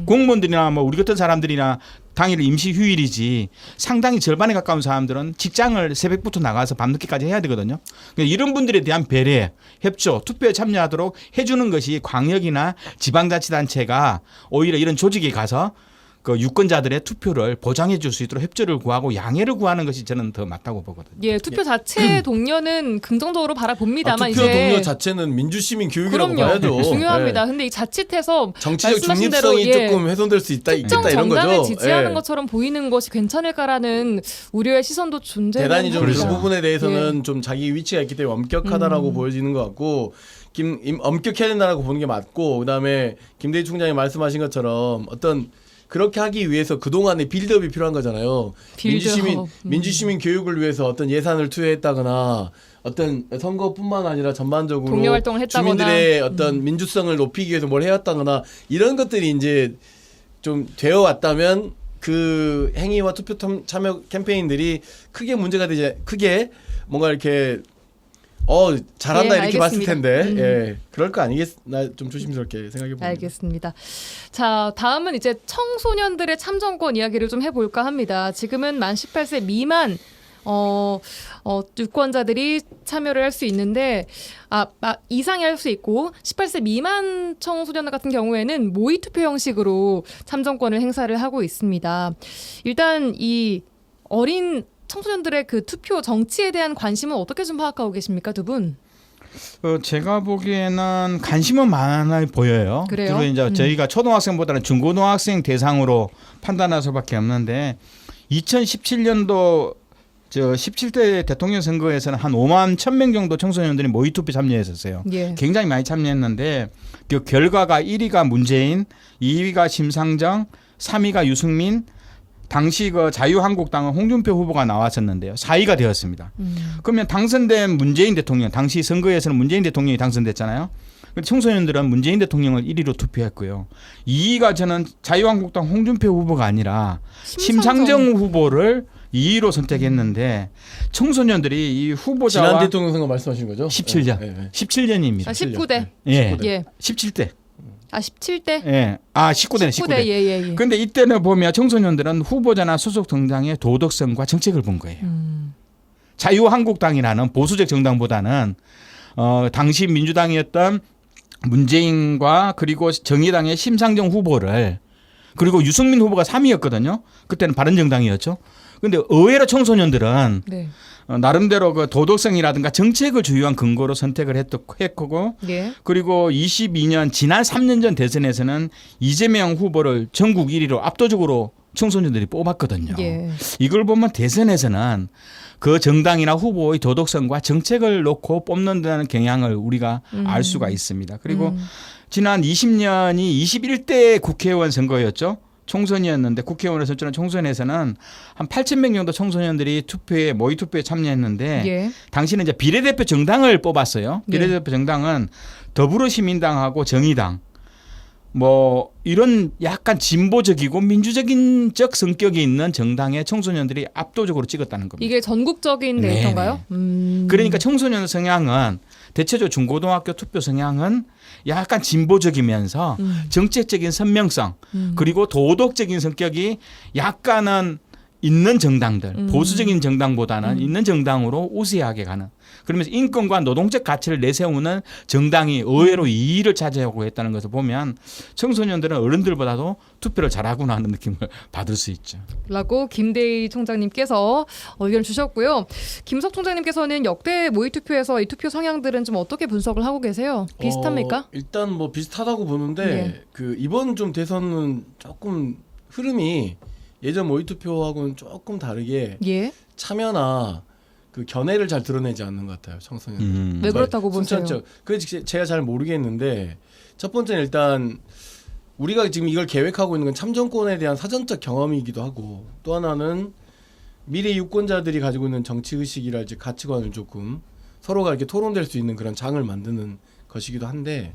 공무원들이나 뭐 우리 같은 사람들이나 당일 임시 휴일이지 상당히 절반에 가까운 사람들은 직장을 새벽부터 나가서 밤늦게까지 해야 되거든요. 그러니까 이런 분들에 대한 배려, 협조, 투표에 참여하도록 해주는 것이 광역이나 지방자치단체가 오히려 이런 조직에 가서 그 유권자들의 투표를 보장해 줄 수 있도록 협조를 구하고 양해를 구하는 것이 저는 더 맞다고 보거든요. 예, 투표 자체 동료는 긍정적으로 바라봅니다만 투표 이제 동료 자체는 민주시민 교육이라고 그럼요. 봐야죠. 중요합니다. 네. 근데 이 자칫해서 정치적 말씀하신 중립성이 대로, 조금 훼손될 수 있다 이런 정당을 거죠. 지지하는 것처럼 보이는 것이 괜찮을까라는 우려의 시선도 존재합니다. 대단히 좀 그 부분에 대해서는 좀 자기 위치가 있기 때문에 엄격하다라고 보여지는 것 같고 엄격해야 된다라고 보는 게 맞고 그다음에 김대희 총장이 말씀하신 것처럼 어떤 그렇게 하기 위해서 그동안의 빌드업이 필요한 거잖아요. 민주시민 교육을 위해서 어떤 예산을 투여했다거나 어떤 선거뿐만 아니라 전반적으로 동료 활동을 했다거나 주민들의 어떤 민주성을 높이기 위해서 뭘 해왔다거나 이런 것들이 이제 좀 되어 왔다면 그 행위와 투표 참여 캠페인들이 크게 문제가 되지 크게 뭔가 이렇게 잘한다 이렇게 봤을 텐데 예, 그럴 거 아니겠나 좀 조심스럽게 생각해 봅니다. 알겠습니다. 자, 다음은 이제 청소년들의 참정권 이야기를 좀 해볼까 합니다. 지금은 만 18세 미만 유권자들이 참여를 할 수 있는데 이상이 할 수 있고 18세 미만 청소년 같은 경우에는 모의 투표 형식으로 참정권을 행사를 하고 있습니다. 일단 이 어린 청소년들의 그 투표 정치에 대한 관심은 어떻게 좀 파악하고 계십니까, 두 분? 제가 보기에는 관심은 많아 보여요. 그래요? 그리고 이제 저희가 초등학생보다는 중고등학생 대상으로 판단할 수밖에 없는데 2017년도 17대 대통령 선거에서는 한 5만 1,000명 정도 청소년들이 모의투표 참여했었어요. 예. 굉장히 많이 참여했는데 그 결과가 1위가 문재인, 2위가 심상정, 3위가 유승민, 당시 그 자유한국당은 홍준표 후보가 나왔었는데요. 4위가 되었습니다. 그러면 당선된 문재인 대통령, 당시 선거에서는 문재인 대통령이 당선됐잖아요. 청소년들은 문재인 대통령을 1위로 투표했고요. 2위가 저는 자유한국당 홍준표 후보가 아니라 심상정 후보를 2위로 선택했는데 청소년들이 이 후보자와 지난 대통령 선거 말씀하신 거죠? 17년. 네. 17년입니다. 19대. 예. 19대. 17대. 아 17대? 예. 아 19대네 19대. 예. 근데 이때는 보면 청소년들은 후보자나 소속 정당의 도덕성과 정책을 본 거예요. 자유한국당이라는 보수적 정당보다는 당시 민주당이었던 문재인과 그리고 정의당의 심상정 후보를 그리고 유승민 후보가 3위였거든요. 그때는 바른정당이었죠. 근데 의외로 청소년들은 네. 나름대로 그 도덕성이라든가 정책을 주요한 근거로 선택을 했고 예. 그리고 22년 지난 3년 전 대선에서는 이재명 후보를 전국 1위로 압도적으로 청소년들이 뽑았거든요. 예. 이걸 보면 대선에서는 그 정당이나 후보의 도덕성과 정책을 놓고 뽑는다는 경향을 우리가 알 수가 있습니다. 그리고 지난 20년이 21대 국회의원 선거였죠. 총선이었는데 국회의원을 선출한 총선에서는 한 8,100명 정도 청소년들이 모의 투표에 참여했는데 예. 당시는 이제 비례대표 정당을 뽑았어요. 예. 비례대표 정당은 더불어시민당하고 정의당 뭐 이런 약간 진보적이고 민주적인적 성격이 있는 정당의 청소년들이 압도적으로 찍었다는 겁니다. 이게 전국적인 데이터인가요? 그러니까 청소년 성향은 대체적으로 중고등학교 투표 성향은 약간 진보적이면서 정책적인 선명성 그리고 도덕적인 성격이 약간은 있는 정당들 보수적인 정당보다는 있는 정당으로 우세하게 가는 그러면서 인권과 노동적 가치를 내세우는 정당이 의외로 2위를 차지하고 있다는 것을 보면 청소년들은 어른들보다도 투표를 잘하구나 하는 느낌을 받을 수 있죠. 라고 김대희 총장님께서 의견을 주셨고요. 김석 총장님께서는 역대 모의투표에서 이 투표 성향들은 좀 어떻게 분석을 하고 계세요? 비슷합니까? 일단 뭐 비슷하다고 보는데 예. 그 이번 좀 대선은 조금 흐름이 예전 모의투표하고는 조금 다르게 예. 참여나 그 견해를 잘 드러내지 않는 것 같아요. 청소년들. 왜 그렇다고 보세요? 그래서 제가 잘 모르겠는데 첫 번째는 일단 우리가 지금 이걸 계획하고 있는 건 참정권에 대한 사전적 경험이기도 하고 또 하나는 미래 유권자들이 가지고 있는 정치의식이랄지 가치관을 조금 서로가 이렇게 토론될 수 있는 그런 장을 만드는 것이기도 한데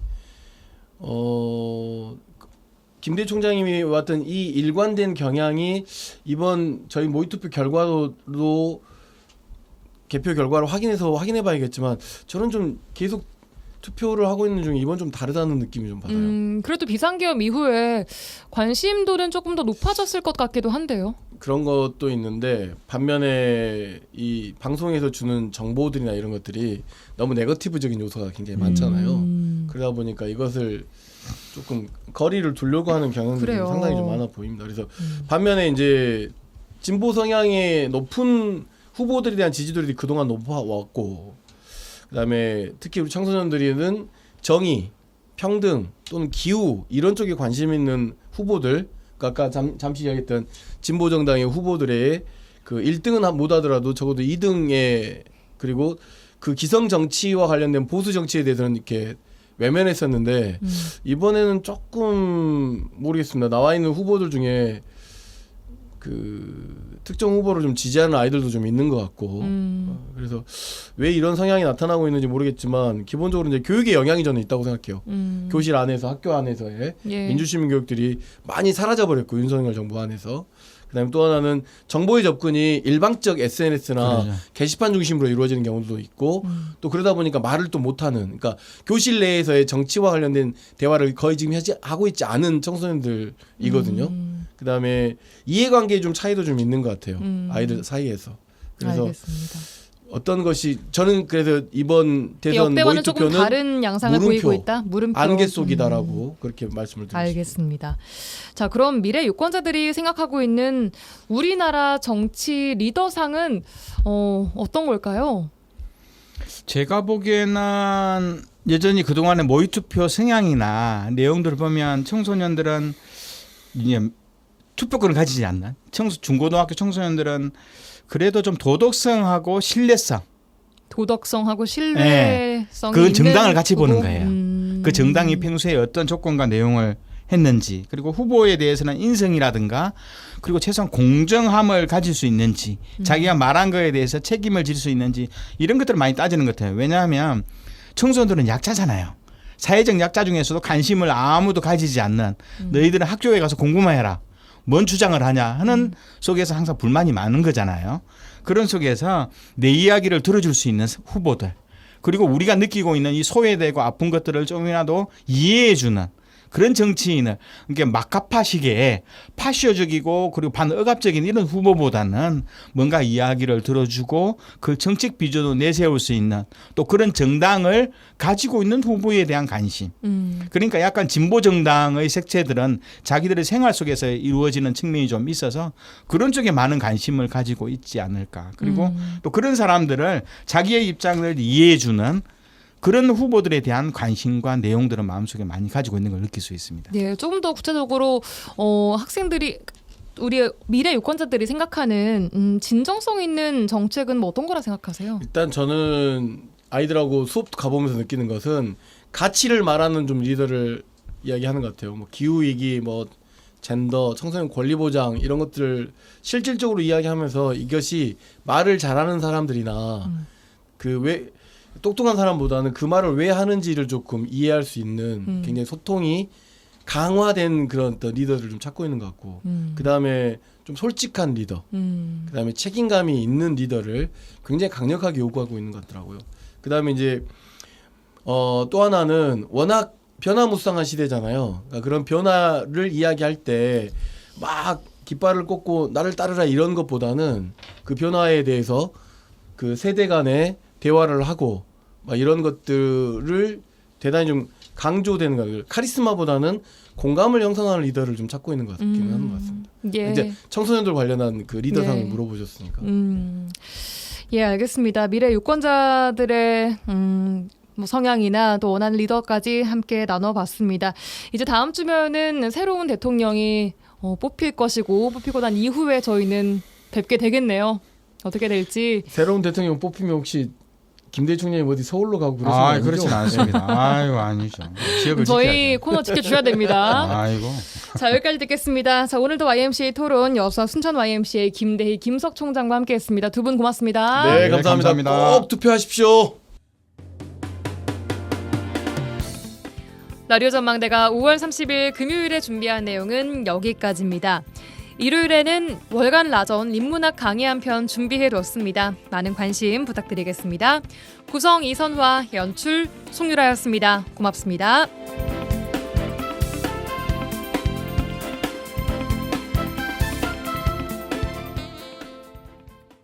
김대희 총장님이 왔던 이 일관된 경향이 이번 저희 모의투표 결과도 개표 결과를 확인해 봐야겠지만 저는 좀 계속 투표를 하고 있는 중에 이번 좀 다르다는 느낌이 좀 받아요. 그래도 비상계엄 이후에 관심도는 조금 더 높아졌을 것 같기도 한데요. 그런 것도 있는데 반면에 이 방송에서 주는 정보들이나 이런 것들이 너무 네거티브적인 요소가 굉장히 많잖아요. 그러다 보니까 이것을 조금 거리를 두려고 하는 경향들이 상당히 좀 많아 보입니다. 그래서 반면에 이제 진보 성향의 높은 후보들에 대한 지지도들이 그동안 높아왔고 그다음에 특히 우리 청소년들은 정의, 평등 또는 기후 이런 쪽에 관심 있는 후보들 아까 잠시 이야기했던 진보 정당의 후보들의 그 1등은 못 하더라도 적어도 2등에 그리고 그 기성 정치와 관련된 보수 정치에 대해서는 이렇게 외면했었는데 이번에는 조금 모르겠습니다. 나와 있는 후보들 중에 그 특정 후보를 좀 지지하는 아이들도 좀 있는 것 같고 그래서 왜 이런 성향이 나타나고 있는지 모르겠지만 기본적으로 이제 교육의 영향이 저는 있다고 생각해요. 교실 안에서 학교 안에서의 민주시민 교육들이 많이 사라져버렸고 윤석열 정부 안에서 그다음에 또 하나는 정보의 접근이 일방적 SNS나 게시판 중심으로 이루어지는 경우도 있고 또 그러다 보니까 말을 또 못하는 그러니까 교실 내에서의 정치와 관련된 대화를 거의 지금 하고 있지 않은 청소년들이거든요. 그다음에 이해관계에 좀 차이도 좀 있는 것 같아요. 아이들 사이에서. 그래서 알겠습니다. 어떤 것이 저는 그래서 이번 대선 역대와는 조금 모의투표는 다른 양상을 보이고 있다. 물음표. 안개 속이다라고 그렇게 말씀을 드리겠습니다. 알겠습니다. 자, 그럼 미래 유권자들이 생각하고 있는 우리나라 정치 리더상은 어떤 걸까요? 제가 보기에는 여전히 그동안의 모의투표 성향이나 내용들을 보면 청소년들은 이제 투표권을 가지지 않는 중고등학교 청소년들은 그래도 좀 도덕성하고 신뢰성. 도덕성하고 신뢰성이 그 정당을 같이 후보? 보는 거예요. 그 정당이 평소에 어떤 조건과 내용을 했는지 그리고 후보에 대해서는 인성이라든가 그리고 최소한 공정함을 가질 수 있는지 자기가 말한 거에 대해서 책임을 질 수 있는지 이런 것들을 많이 따지는 것 같아요. 왜냐하면 청소년들은 약자잖아요. 사회적 약자 중에서도 관심을 아무도 가지지 않는 너희들은 학교에 가서 공부만 해라. 뭔 주장을 하냐 하는 속에서 항상 불만이 많은 거잖아요. 그런 속에서 내 이야기를 들어줄 수 있는 후보들 그리고 우리가 느끼고 있는 이 소외되고 아픈 것들을 조금이라도 이해해 주는 그런 정치인을 이게 막가파식의 파쇼적이고 그리고 반억압적인 이런 후보보다는 뭔가 이야기를 들어주고 그 정책 비전을 내세울 수 있는 또 그런 정당을 가지고 있는 후보에 대한 관심. 그러니까 약간 진보 정당의 색채들은 자기들의 생활 속에서 이루어지는 측면이 좀 있어서 그런 쪽에 많은 관심을 가지고 있지 않을까. 그리고 또 그런 사람들을 자기의 입장을 이해해주는 그런 후보들에 대한 관심과 내용들은 마음속에 많이 가지고 있는 걸 느낄 수 있습니다. 네, 조금 더 구체적으로 학생들이 우리 미래 유권자들이 생각하는 진정성 있는 정책은 뭐 어떤 거라 생각하세요? 일단 저는 아이들하고 수업 가보면서 느끼는 것은 가치를 말하는 좀 리더를 이야기하는 것 같아요. 뭐 기후 위기, 뭐 젠더, 청소년 권리 보장 이런 것들을 실질적으로 이야기하면서 이것이 말을 잘하는 사람들이나 그 왜 똑똑한 사람보다는 그 말을 왜 하는지를 조금 이해할 수 있는 굉장히 소통이 강화된 그런 어떤 리더들을 좀 찾고 있는 것 같고 그 다음에 좀 솔직한 리더, 그 다음에 책임감이 있는 리더를 굉장히 강력하게 요구하고 있는 것 같더라고요. 그 다음에 이제 또 하나는 워낙 변화무쌍한 시대잖아요. 그러니까 그런 변화를 이야기할 때 막 깃발을 꽂고 나를 따르라 이런 것보다는 그 변화에 대해서 그 세대 간의 대화를 하고 막 이런 것들을 대단히 좀 강조되는 거예요. 카리스마보다는 공감을 형성하는 리더를 좀 찾고 있는 것 같기는 하는 것 같습니다. 예. 이제 청소년들 관련한 그 리더상을 네. 물어보셨으니까. 예, 알겠습니다. 미래 유권자들의 뭐 성향이나 또 원하는 리더까지 함께 나눠봤습니다. 이제 다음 주면은 새로운 대통령이 뽑힐 것이고 뽑히고 난 이후에 저희는 뵙게 되겠네요. 어떻게 될지. 새로운 대통령 뽑히면 혹시 김대중 총장이 어디 서울로 가고 그러시는 거 아니죠? 그렇진 않습니다. 아이고 아니죠. 지역을 저희 지켜야죠. 코너 지켜줘야 됩니다. 아이고. 자, 여기까지 듣겠습니다. 자, 오늘도 YMCA 토론 여수 순천 YMCA 김대희 김석 총장과 함께했습니다. 두 분 고맙습니다. 네, 감사합니다. 꼭 투표하십시오. 라디오 전망대가 5월 30일 금요일에 준비한 내용은 여기까지입니다. 일요일에는 월간 라전 인문학 강의 한 편 준비해뒀습니다. 많은 관심 부탁드리겠습니다. 구성 이선화, 연출 송유라였습니다. 고맙습니다.